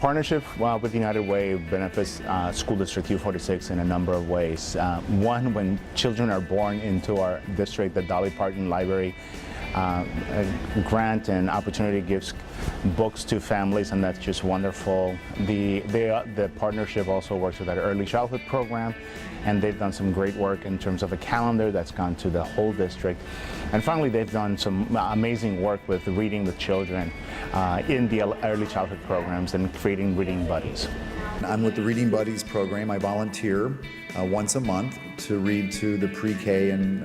partnership with United Way benefits School District U-46 in a number of ways. One, when children are born into our district, the Dolly Parton Library grant and opportunity gives books to families, and that's just wonderful. The partnership also works with our early childhood program, and they've done some great work in terms of a calendar that's gone to the whole district. And finally, they've done some amazing work with reading with children in the early childhood programs and creating reading buddies. I'm with the Reading Buddies program. I volunteer once a month to read to the pre-K and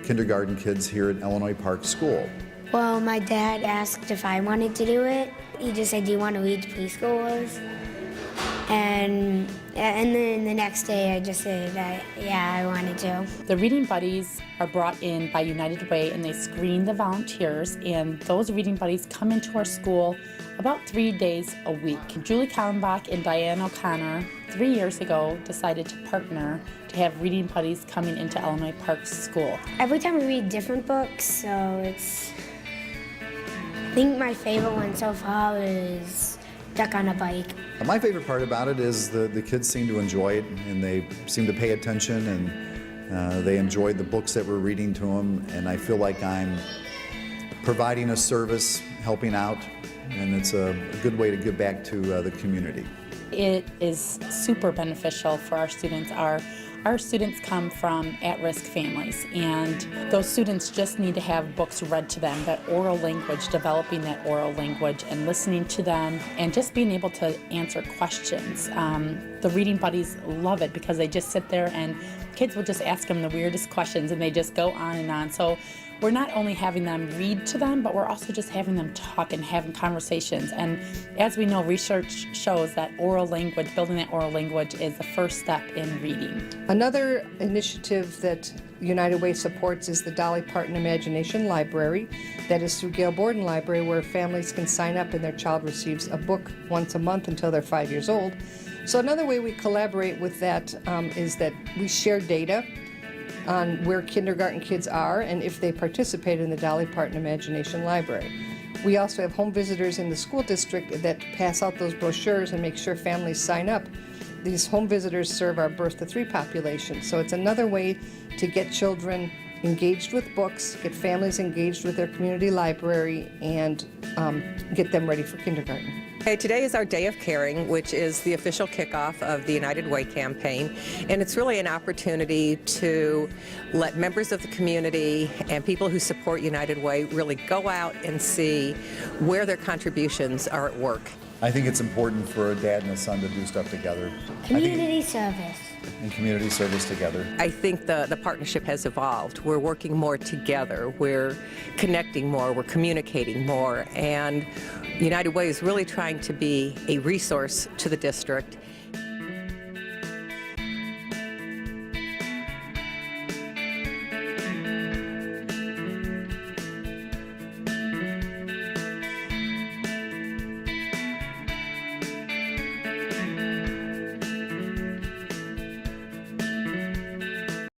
kindergarten kids here at Illinois Park School. Well, my dad asked if I wanted to do it. He just said, "Do you want to read to preschoolers?" And then the next day I just said, yeah, I wanted to. The Reading Buddies are brought in by United Way, and they screen the volunteers, and those Reading Buddies come into our school about 3 days a week. Julie Kallenbach and Diane O'Connor 3 years ago decided to partner to have Reading Buddies coming into Illinois Park School. Every time we read different books, so I think my favorite one so far is Duck on a Bike. My favorite part about it is the kids seem to enjoy it, and they seem to pay attention, and they enjoy the books that we're reading to them, and I feel like I'm providing a service, helping out, and it's a good way to give back to the community. It is super beneficial for our students. Our students come from at-risk families, and those students just need to have books read to them, that oral language, developing that oral language and listening to them and just being able to answer questions. The Reading Buddies love it because they just sit there and kids will just ask them the weirdest questions and they just go on and on. So we're not only having them read to them, but we're also just having them talk and having conversations. And as we know, research shows that oral language, building that oral language, is the first step in reading. Another initiative that United Way supports is the Dolly Parton Imagination Library. That is through Gail Borden Library, where families can sign up and their child receives a book once a month until they're 5 years old. So another way we collaborate with that is that we share data on where kindergarten kids are and if they participate in the Dolly Parton Imagination Library. We also have home visitors in the school district that pass out those brochures and make sure families sign up. These home visitors serve our birth to 3 population, so it's another way to get children engaged with books, get families engaged with their community library, and get them ready for kindergarten. Hey, today is our Day of Caring, which is the official kickoff of the United Way campaign, and it's really an opportunity to let members of the community and people who support United Way really go out and see where their contributions are at work. I think it's important for a dad and a son to do stuff together. Community service. And community service together. I think the partnership has evolved. We're working more together, we're connecting more, we're communicating more, and United Way is really trying to be a resource to the district